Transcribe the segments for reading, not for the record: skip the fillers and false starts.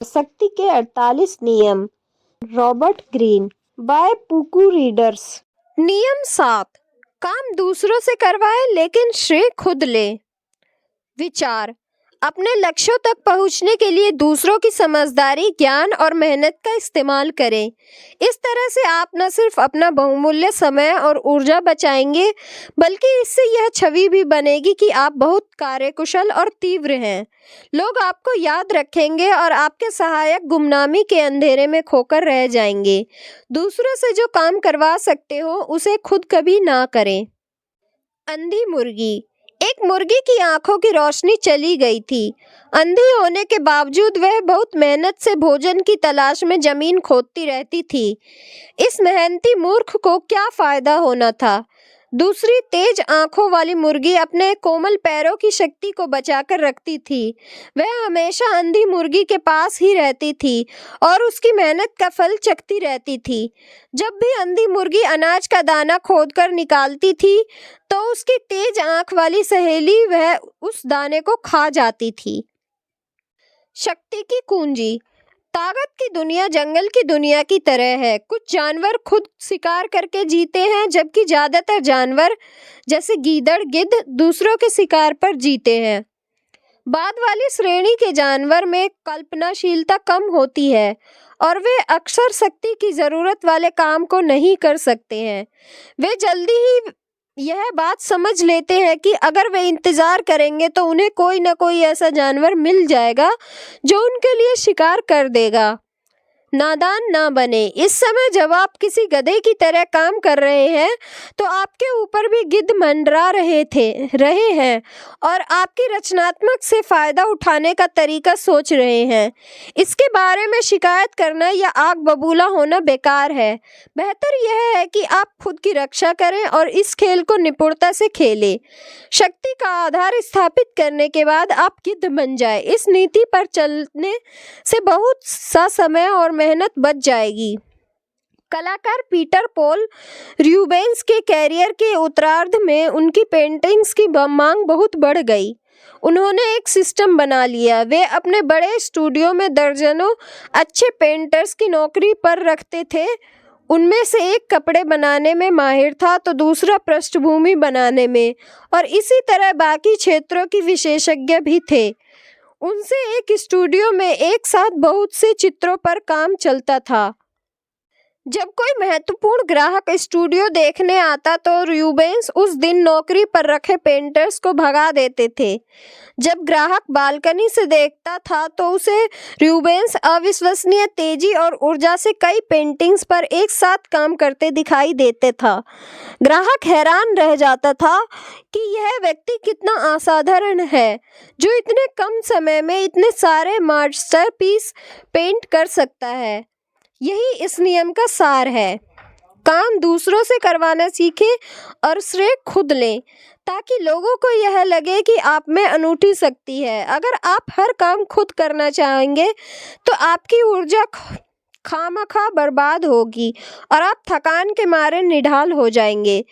शक्ति के 48 नियम, रॉबर्ट ग्रीन, बाय पुकू रीडर्स। नियम 7, काम दूसरों से करवाएं लेकिन श्रेय खुद लें। विचार, अपने लक्ष्यों तक पहुंचने के लिए दूसरों की समझदारी, ज्ञान और मेहनत का इस्तेमाल करें। इस तरह से आप न सिर्फ अपना बहुमूल्य समय और ऊर्जा बचाएंगे, बल्कि इससे यह छवि भी बनेगी कि आप बहुत कार्यकुशल और तीव्र हैं। लोग आपको याद रखेंगे और आपके सहायक गुमनामी के अंधेरे में खोकर रह जाएंगे। दूसरों से जो काम करवा सकते हो, उसे खुद कभी ना करें। अंधी मुर्गी। एक मुर्गी की आंखों की रोशनी चली गई थी। अंधी होने के बावजूद वह बहुत मेहनत से भोजन की तलाश में जमीन खोदती रहती थी। इस मेहनती मूर्ख को क्या फायदा होना था। दूसरी तेज आंखों वाली मुर्गी अपने कोमल पैरों की शक्ति को बचाकर रखती थी। वह हमेशा अंधी मुर्गी के पास ही रहती थी और उसकी मेहनत का फल चखती रहती थी। जब भी अंधी मुर्गी अनाज का दाना खोदकर निकालती थी, तो उसकी तेज आंख वाली सहेली वह उस दाने को खा जाती थी। शक्ति की कुंजी। ताकत की दुनिया जंगल की दुनिया की तरह है। कुछ जानवर खुद शिकार करके जीते हैं, जबकि ज्यादातर जानवर जैसे गीदड़, गिद्ध दूसरों के शिकार पर जीते हैं। बाद वाली श्रेणी के जानवर में कल्पनाशीलता कम होती है और वे अक्सर शक्ति की जरूरत वाले काम को नहीं कर सकते हैं। वे जल्दी ही यह बात समझ लेते हैं कि अगर वे इंतजार करेंगे तो उन्हें कोई न कोई ऐसा जानवर मिल जाएगा जो उनके लिए शिकार कर देगा। नादान ना बने। इस समय जब आप किसी गधे की तरह काम कर रहे हैं, तो आपके ऊपर भी गिद्ध मंडरा रहे हैं और आपकी रचनात्मक से फायदा उठाने का तरीका सोच रहे हैं। इसके बारे में शिकायत करना या आग बबूला होना बेकार है। बेहतर यह है कि आप खुद की रक्षा करें और इस खेल को निपुणता से खेलें। शक्ति का आधार स्थापित करने के बाद आप गिद्ध बन जाए। इस नीति पर चलने से बहुत सा समय और मेहनत बच जाएगी। कलाकार पीटर पॉल रूबेंस के कैरियर के उत्तरार्ध में उनकी पेंटिंग्स की मांग बहुत बढ़ गई। उन्होंने एक सिस्टम बना लिया। वे अपने बड़े स्टूडियो में दर्जनों अच्छे पेंटर्स की नौकरी पर रखते थे। उनमें से एक कपड़े बनाने में माहिर था तो दूसरा पृष्ठभूमि बनाने में, और इसी तरह बाकी क्षेत्रों की विशेषज्ञ भी थे। उनसे एक स्टूडियो में एक साथ बहुत से चित्रों पर काम चलता था। जब कोई महत्वपूर्ण ग्राहक स्टूडियो देखने आता तो रूबेंस उस दिन नौकरी पर रखे पेंटर्स को भगा देते थे। जब ग्राहक बालकनी से देखता था तो उसे रूबेंस अविश्वसनीय तेजी और ऊर्जा से कई पेंटिंग्स पर एक साथ काम करते दिखाई देते था। ग्राहक हैरान रह जाता था कि यह व्यक्ति कितना असाधारण है, जो इतने कम समय में इतने सारे मास्टरपीस पेंट कर सकता है। यही इस नियम का सार है। काम दूसरों से करवाना सीखें और श्रेय खुद लें, ताकि लोगों को यह लगे कि आप में अनूठी शक्ति है। अगर आप हर काम खुद करना चाहेंगे तो आपकी ऊर्जा खामखा बर्बाद होगी और आप थकान के मारे निढाल हो जाएंगे।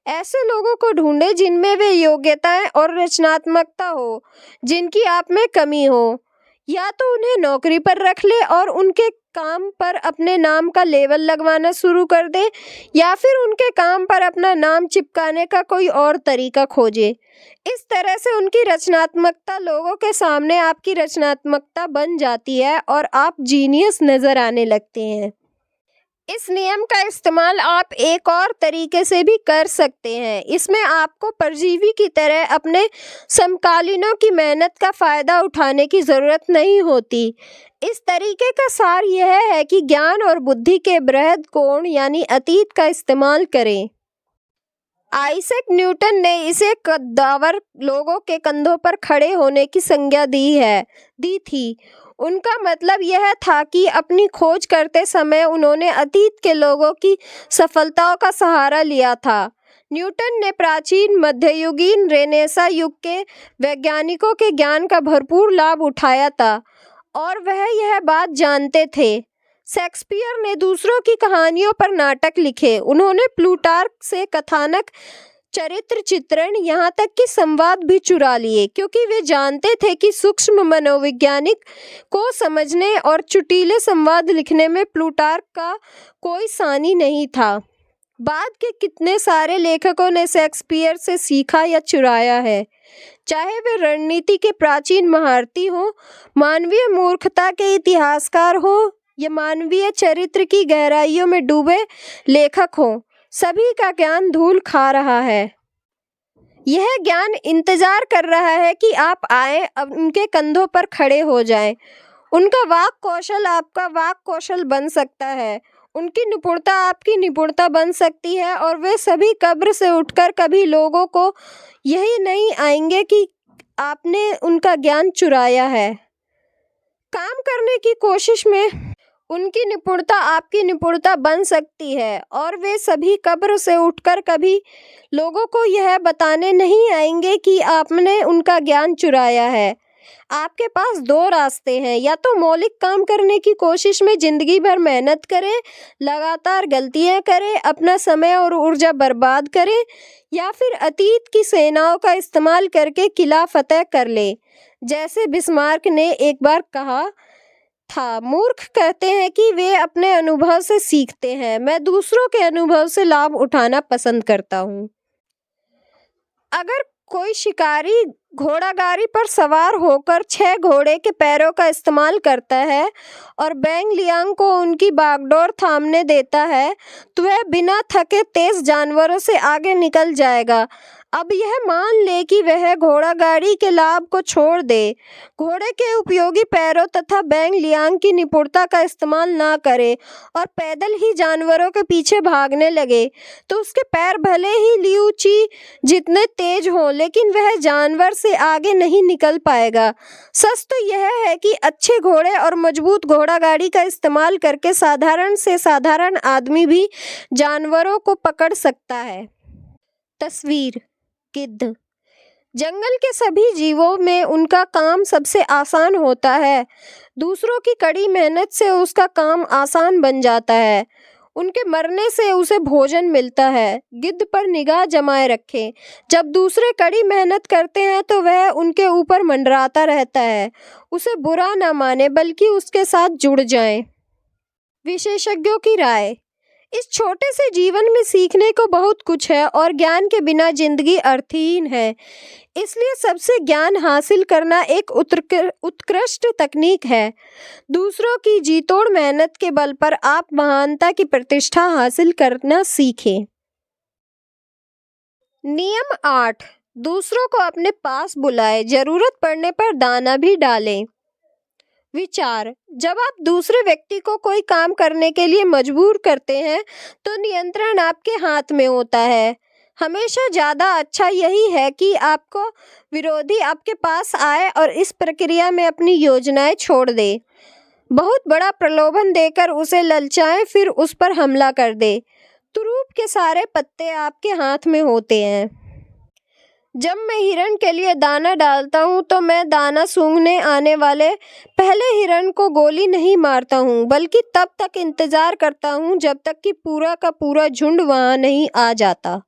ऐसे लोगों को ढूंढें जिनमें वे योग्यताएं और रचनात्मकता हो जिनकी आप में कमी हो। या तो उन्हें नौकरी पर रख ले और उनके काम पर अपने नाम का लेबल लगवाना शुरू कर दे, या फिर उनके काम पर अपना नाम चिपकाने का कोई और तरीका खोजे। इस तरह से उनकी रचनात्मकता लोगों के सामने आपकी रचनात्मकता बन जाती है और आप जीनियस नजर आने लगते हैं। इस नियम का इस्तेमाल आप एक और तरीके से भी कर सकते हैं। इसमें आपको परजीवी की तरह अपने समकालीनों की मेहनत का फायदा उठाने की जरूरत नहीं होती। इस तरीके का सार यह है कि ज्ञान और बुद्धि के बृहद कोण यानी अतीत का इस्तेमाल करें। आइजैक न्यूटन ने इसे कद्दावर लोगों के कंधों पर खड़े होने की संज्ञा दी थी। उनका मतलब यह था कि अपनी खोज करते समय उन्होंने अतीत के लोगों की सफलताओं का सहारा लिया था। न्यूटन ने प्राचीन, मध्ययुगीन, रेनेसां युग के वैज्ञानिकों के ज्ञान का भरपूर लाभ उठाया था और वह यह बात जानते थे। शेक्सपियर ने दूसरों की कहानियों पर नाटक लिखे। उन्होंने प्लूटार्क से कथानक चरित्र चित्रण, यहाँ तक कि संवाद भी चुरा लिए, क्योंकि वे जानते थे कि सूक्ष्म मनोवैज्ञानिक को समझने और चुटीले संवाद लिखने में प्लूटार्क का कोई सानी नहीं था। बाद के कितने सारे लेखकों ने शेक्सपियर से सीखा या चुराया है, चाहे वे रणनीति के प्राचीन महारथी हो, मानवीय मूर्खता के इतिहासकार हो या मानवीय चरित्र की गहराइयों में डूबे लेखक हो, सभी का ज्ञान धूल खा रहा है। यह ज्ञान इंतजार कर रहा है कि आप आए, अब उनके कंधों पर खड़े हो जाएं। उनका वाक कौशल आपका वाक कौशल बन सकता है, उनकी निपुणता आपकी निपुणता बन सकती है, और वे सभी कब्र से उठकर कभी लोगों को यही नहीं आएंगे कि आपने उनका ज्ञान चुराया है। काम करने की कोशिश में उनकी निपुणता आपकी निपुणता बन सकती है, और वे सभी कब्र से उठकर कभी लोगों को यह बताने नहीं आएंगे कि आपने उनका ज्ञान चुराया है। आपके पास दो रास्ते हैं, या तो मौलिक काम करने की कोशिश में जिंदगी भर मेहनत करें, लगातार गलतियां करें, अपना समय और ऊर्जा बर्बाद करें, या फिर अतीत की सेनाओं का इस्तेमाल करके किला फतह कर ले। जैसे बिस्मार्क ने एक बार कहा था, मूर्ख कहते हैं कि वे अपने अनुभव से सीखते हैं, मैं दूसरों के अनुभव से लाभ उठाना पसंद करता हूँ। अगर कोई शिकारी घोड़ागाड़ी पर सवार होकर 6 घोड़े के पैरों का इस्तेमाल करता है और बैंग लियांग को उनकी बागडोर थामने देता है, तो वह बिना थके तेज जानवरों से आगे निकल जाएगा। अब यह मान ले कि वह घोड़ागाड़ी के लाभ को छोड़ दे, घोड़े के उपयोगी पैरों तथा बैंग लियांग की निपुणता का इस्तेमाल ना करे और पैदल ही जानवरों के पीछे भागने लगे, तो उसके पैर भले ही लियू ची जितने तेज हों, लेकिन वह जानवर से आगे नहीं निकल पाएगा। सच तो यह है कि अच्छे घोड़े और मजबूत घोड़ागाड़ी का इस्तेमाल करके साधारण से साधारण आदमी भी जानवरों को पकड़ सकता है। तस्वीर गिद्ध। जंगल के सभी जीवों में उनका काम सबसे आसान होता है। दूसरों की कड़ी मेहनत से उसका काम आसान बन जाता है। उनके मरने से उसे भोजन मिलता है। गिद्ध पर निगाह जमाए रखें। जब दूसरे कड़ी मेहनत करते हैं तो वह उनके ऊपर मंडराता रहता है। उसे बुरा ना माने, बल्कि उसके साथ जुड़ जाएं। विशेषज्ञों की राय। इस छोटे से जीवन में सीखने को बहुत कुछ है, और ज्ञान के बिना जिंदगी अर्थहीन है। इसलिए सबसे ज्ञान हासिल करना एक उत्कृष्ट तकनीक है। दूसरों की जीतोड़ मेहनत के बल पर आप महानता की प्रतिष्ठा हासिल करना सीखें। नियम 8। दूसरों को अपने पास बुलाएं, जरूरत पड़ने पर दाना भी डालें। विचार। जब आप दूसरे व्यक्ति को कोई काम करने के लिए मजबूर करते हैं तो नियंत्रण आपके हाथ में होता है। हमेशा ज़्यादा अच्छा यही है कि आपको विरोधी आपके पास आए और इस प्रक्रिया में अपनी योजनाएं छोड़ दे। बहुत बड़ा प्रलोभन देकर उसे ललचाएं, फिर उस पर हमला कर दे। तुरूप के सारे पत्ते आपके हाथ में होते हैं। जब मैं हिरण के लिए दाना डालता हूँ तो मैं दाना सूंघने आने वाले पहले हिरण को गोली नहीं मारता हूँ, बल्कि तब तक इंतजार करता हूँ जब तक कि पूरा का पूरा झुंड वहां नहीं आ जाता।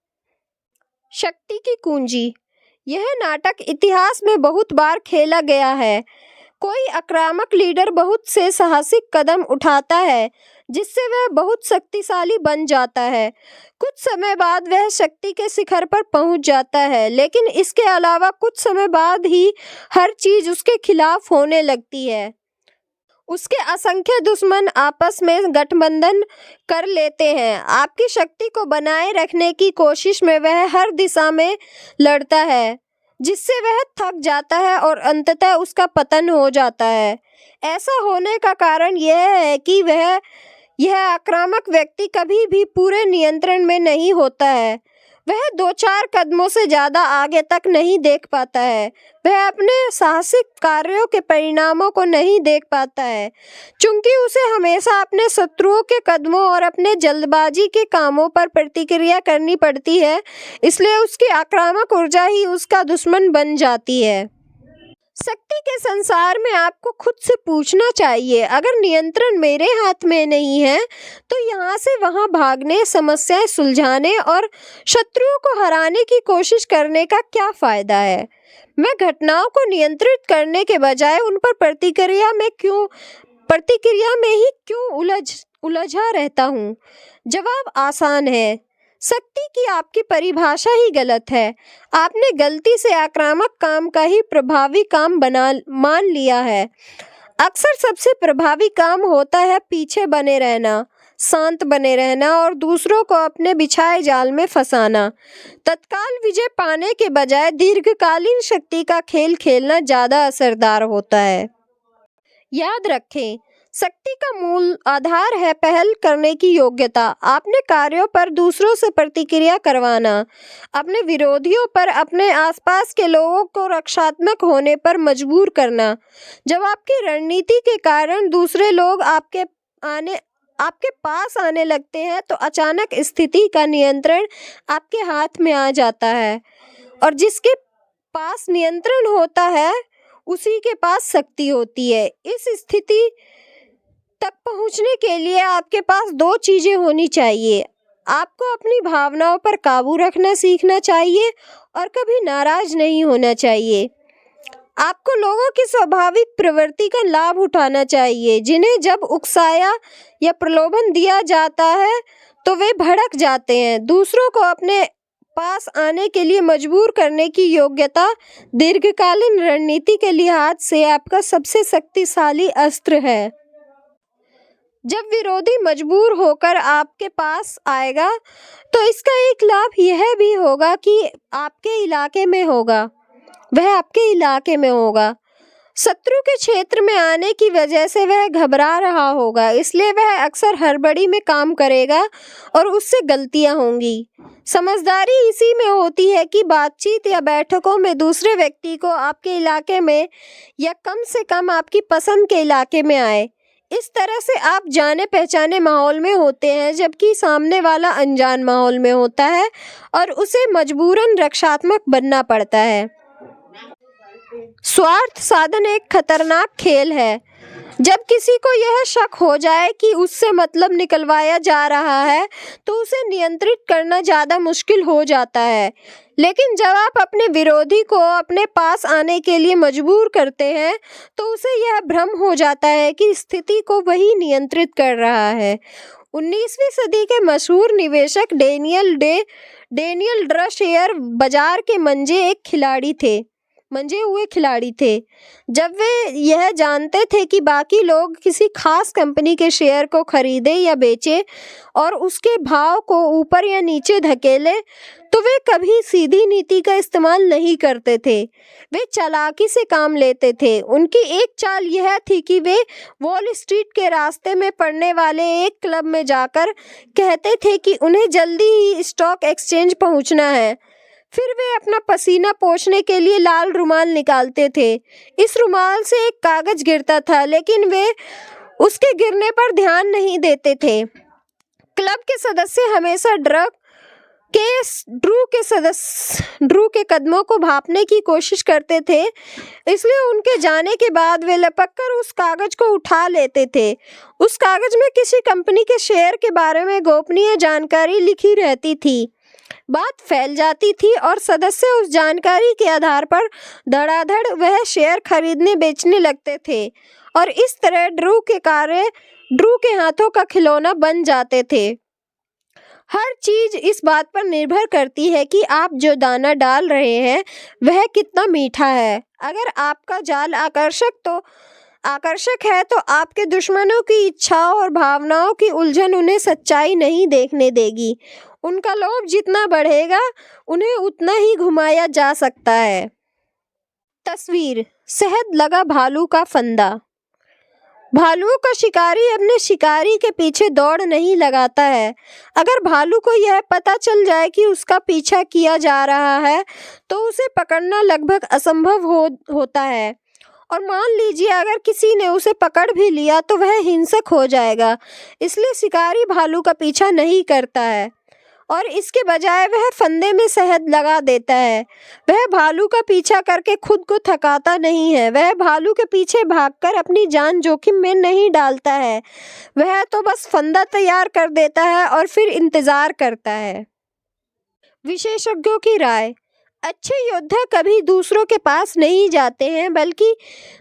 शक्ति की कुंजी। यह नाटक इतिहास में बहुत बार खेला गया है। कोई आक्रामक लीडर बहुत से साहसिक कदम उठाता है, जिससे वह बहुत शक्तिशाली बन जाता है। कुछ समय बाद वह शक्ति के शिखर पर पहुंच जाता है, लेकिन इसके अलावा कुछ समय बाद ही हर चीज उसके खिलाफ होने लगती है। उसके असंख्य दुश्मन आपस में गठबंधन कर लेते हैं। आपकी शक्ति को बनाए रखने की कोशिश में वह हर दिशा में लड़ता है, जिससे वह थक जाता है और अंततः उसका पतन हो जाता है। ऐसा होने का कारण यह है कि यह आक्रामक व्यक्ति कभी भी पूरे नियंत्रण में नहीं होता है। वह 2-4 कदमों से ज़्यादा आगे तक नहीं देख पाता है। वह अपने साहसिक कार्यों के परिणामों को नहीं देख पाता है। चूंकि उसे हमेशा अपने शत्रुओं के कदमों और अपने जल्दबाजी के कामों पर प्रतिक्रिया करनी पड़ती है, इसलिए उसकी आक्रामक ऊर्जा ही उसका दुश्मन बन जाती है। शक्ति के संसार में आपको खुद से पूछना चाहिए, अगर नियंत्रण मेरे हाथ में नहीं है तो यहाँ से वहाँ भागने, समस्याएं सुलझाने और शत्रुओं को हराने की कोशिश करने का क्या फायदा है। मैं घटनाओं को नियंत्रित करने के बजाय उन पर प्रतिक्रिया में ही क्यों उलझा रहता हूँ। जवाब आसान है, शक्ति की आपकी परिभाषा ही गलत है। आपने गलती से आक्रामक काम का ही प्रभावी काम मान लिया है। अक्सर सबसे प्रभावी काम होता है पीछे बने रहना, शांत बने रहना और दूसरों को अपने बिछाए जाल में फंसाना। तत्काल विजय पाने के बजाय दीर्घकालीन शक्ति का खेल खेलना ज़्यादा असरदार होता है। याद रखें, शक्ति का मूल आधार है पहल करने की योग्यता। अपने कार्यों पर दूसरों से प्रतिक्रिया करवाना, अपने विरोधियों पर, अपने आसपास के लोगों को रक्षात्मक होने पर मजबूर करना। जब आपकी रणनीति के कारण दूसरे लोग आपके पास आने लगते हैं तो अचानक स्थिति का नियंत्रण आपके हाथ में आ जाता है और जिसके पास नियंत्रण होता है उसी के पास शक्ति होती है। इस स्थिति तक पहुंचने के लिए आपके पास दो चीजें होनी चाहिए। आपको अपनी भावनाओं पर काबू रखना सीखना चाहिए और कभी नाराज नहीं होना चाहिए। आपको लोगों की स्वाभाविक प्रवृत्ति का लाभ उठाना चाहिए, जिन्हें जब उकसाया या प्रलोभन दिया जाता है तो वे भड़क जाते हैं। दूसरों को अपने पास आने के लिए मजबूर करने की योग्यता दीर्घकालीन रणनीति के लिहाज से आपका सबसे शक्तिशाली अस्त्र है। जब विरोधी मजबूर होकर आपके पास आएगा तो इसका एक लाभ यह भी होगा कि वह आपके इलाके में होगा। शत्रु के क्षेत्र में आने की वजह से वह घबरा रहा होगा, इसलिए वह अक्सर हड़बड़ी में काम करेगा और उससे गलतियां होंगी। समझदारी इसी में होती है कि बातचीत या बैठकों में दूसरे व्यक्ति को आपके इलाके में या कम से कम आपकी पसंद के इलाके में आए। इस तरह से आप जाने पहचाने माहौल में होते हैं, जबकि सामने वाला अनजान माहौल में होता है और उसे मजबूरन रक्षात्मक बनना पड़ता है। स्वार्थ साधन एक खतरनाक खेल है। जब किसी को यह शक हो जाए कि उससे मतलब निकलवाया जा रहा है तो उसे नियंत्रित करना ज़्यादा मुश्किल हो जाता है। लेकिन जब आप अपने विरोधी को अपने पास आने के लिए मजबूर करते हैं तो उसे यह भ्रम हो जाता है कि स्थिति को वही नियंत्रित कर रहा है। 19वीं सदी के मशहूर निवेशक डेनियल ड्र शेयर बाजार के मंजे हुए खिलाड़ी थे। जब वे यह जानते थे कि बाकी लोग किसी खास कंपनी के शेयर को खरीदे या बेचे और उसके भाव को ऊपर या नीचे धकेले, तो वे कभी सीधी नीति का इस्तेमाल नहीं करते थे। वे चालाकी से काम लेते थे। उनकी एक चाल यह थी कि वे वॉल स्ट्रीट के रास्ते में पड़ने वाले एक क्लब में जाकर कहते थे कि उन्हें जल्दी ही स्टॉक एक्सचेंज पहुंचना है। फिर वे अपना पसीना पोंछने के लिए लाल रुमाल निकालते थे। इस रुमाल से एक कागज गिरता था, लेकिन वे उसके गिरने पर ध्यान नहीं देते थे। क्लब के सदस्य हमेशा ड्रू के कदमों को भांपने की कोशिश करते थे, इसलिए उनके जाने के बाद वे लपककर उस कागज को उठा लेते थे। उस कागज में किसी कंपनी के शेयर के बारे में गोपनीय जानकारी लिखी रहती थी। बात फैल जाती थी और सदस्य उस जानकारी के आधार पर धड़ाधड़ वह शेयर खरीदने बेचने लगते थे और इस तरह ड्रू के हाथों का खिलौना बन जाते थे। हर चीज इस बात पर निर्भर करती है कि आप जो दाना डाल रहे हैं वह कितना मीठा है। अगर आपका जाल आकर्षक है तो आपके दुश्मनों की इच्छाओं और भावनाओं की उलझन उन्हें सच्चाई नहीं देखने देगी। उनका लोभ जितना बढ़ेगा उन्हें उतना ही घुमाया जा सकता है। तस्वीर: शहद लगा भालू का फंदा। भालुओं का शिकारी अपने शिकारी के पीछे दौड़ नहीं लगाता है। अगर भालू को यह पता चल जाए कि उसका पीछा किया जा रहा है तो उसे पकड़ना लगभग असंभव होता है। और मान लीजिए अगर किसी ने उसे पकड़ भी लिया तो वह हिंसक हो जाएगा। इसलिए शिकारी भालू का पीछा नहीं करता है और इसके बजाय वह फंदे में शहद लगा देता है। वह भालू का पीछा करके खुद को थकाता नहीं है, वह भालू के पीछे भागकर अपनी जान जोखिम में नहीं डालता है। वह तो बस फंदा तैयार कर देता है और फिर इंतजार करता है। विशेषज्ञों की राय: अच्छे योद्धा कभी दूसरों के पास नहीं जाते हैं, बल्कि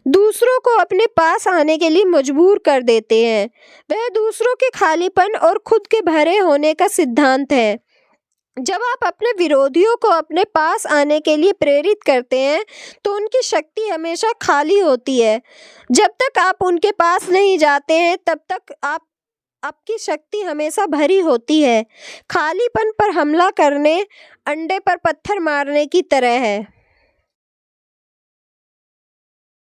दूसरों को अपने पास आने के लिए मजबूर कर देते हैं। वह दूसरों के खालीपन और खुद के भरे होने का सिद्धांत है। जब आप अपने विरोधियों को अपने पास आने के लिए प्रेरित करते हैं, तो उनकी शक्ति हमेशा खाली होती है। जब तक आप उनके पास नहीं जाते हैं, तब तक आपकी शक्ति हमेशा भरी होती है। खालीपन पर हमला करने अंडे पर पत्थर मारने की तरह है।